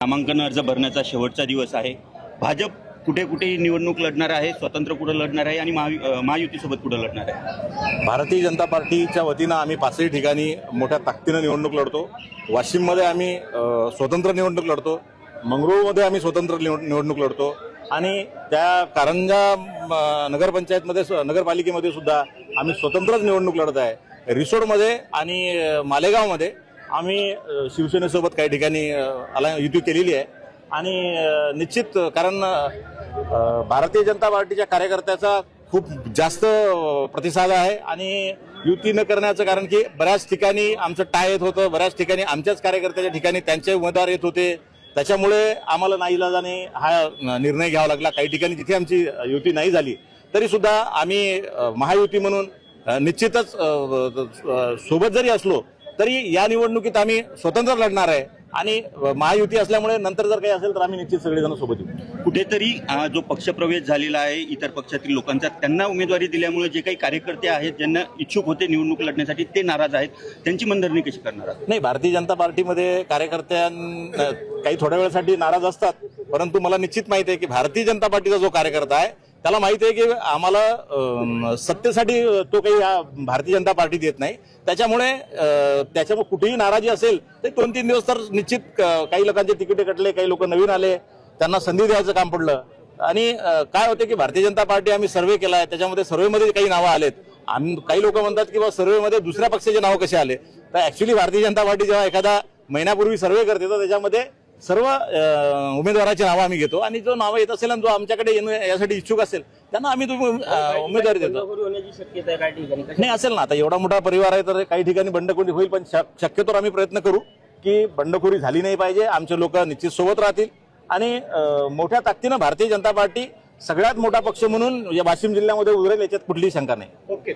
नामांकन अर्ज भरण्याचा शेवटचा दिवस आहे। भाजप कुठे कुठे निवडणूक लढणार आहे, स्वतंत्र कुठे लढणार आहे आणि महायुतीसोबत कुठे लढणार आहे। भारतीय जनता पार्टीच्या वतीनं आम्ही पाचही ठिकाणी मोठ्या ताकदीने निवडणूक लढतो। वाशिममध्ये आम्ही स्वतंत्र निवडणूक लढतो, मंगरुळमध्ये आम्ही स्वतंत्र निवडणूक लढतो आणि त्या कारंजा नगरपंचायतमध्ये नगरपालिकेमध्ये सुद्धा आम्ही स्वतंत्रच निवडणूक लढत आहे। रिसोडमध्ये आणि मालेगावमध्ये आम्ही शिवसेनेसोबत काही ठिकाणी युती केलेली आहे आणि निश्चित कारण भारतीय जनता पार्टीच्या कार्यकर्त्याचा खूप जास्त प्रतिसाद आहे आणि युती न करण्याचं कारण की बऱ्याच ठिकाणी आमचं टाय येत होतं, बऱ्याच ठिकाणी आमच्याच कार्यकर्त्याच्या ठिकाणी त्यांचे उमेदवार येत होते, त्याच्यामुळे आम्हाला नाईलाजाने हा निर्णय घ्यावा लागला। काही ठिकाणी जिथे आमची युती नाही झाली तरी सुद्धा आम्ही महायुती म्हणून निश्चितच सोबत जरी असलो तरी या निवडणुकीत आम्ही स्वतंत्र लढणार आहे आणि महायुती असल्यामुळे नंतर जर काही असेल तर आम्ही निश्चित सगळेजण सोबत येऊ। कुठेतरी जो पक्षप्रवेश झालेला आहे इतर पक्षातील लोकांचा, त्यांना उमेदवारी दिल्यामुळे जे काही कार्यकर्ते आहेत ज्यांना इच्छुक होते निवडणूक लढण्यासाठी ते नाराज आहेत, त्यांची मनधरणी कशी करणार आहात? नाही, भारतीय जनता पार्टीमध्ये कार्यकर्त्यांना काही थोड्या वेळासाठी नाराज असतात, परंतु मला निश्चित माहिती आहे की भारतीय जनता पार्टीचा जो कार्यकर्ता आहे त्याला माहिती आहे की आम्हाला सत्तेसाठी तो काही भारतीय जनता पार्टीत येत नाही, त्याच्यामुळे कुठेही नाराजी असेल तर 2-3 दिवस तर निश्चित काही लोकांचे तिकीट कटले, काही लोक नवीन आले, त्यांना संधी द्यायचं काम पडलं आणि काय होते की भारतीय जनता पार्टी आम्ही सर्व्हे केला आहे, त्याच्यामध्ये सर्व्हेमध्ये काही नावं आलेत। काही लोक म्हणतात की सर्व्हेमध्ये दुसऱ्या पक्षाचे नाव कसे आले, तर ऍक्च्युली भारतीय जनता पार्टी जेव्हा एखादा महिन्यापूर्वी सर्व्हे करते तर त्याच्यामध्ये सर्व उमेदवाराची नावं आम्ही घेतो आणि जो नावं येत असेल आणि जो आमच्याकडे यासाठी इच्छुक असेल त्यांना आम्ही उमेदवारी देतो। नाही असेल ना, आता एवढा मोठा परिवार आहे तर काही ठिकाणी बंडखोरी होईल, पण शक्यतो आम्ही प्रयत्न करू की बंडखोरी झाली नाही पाहिजे, आमचे लोक निश्चित सोबत राहतील आणि मोठ्या ताकदीनं भारतीय जनता पार्टी सगळ्यात मोठा पक्ष म्हणून या वाशिम जिल्ह्यामध्ये उतरेल याच्यात कुठलीही शंका नाही। ओके।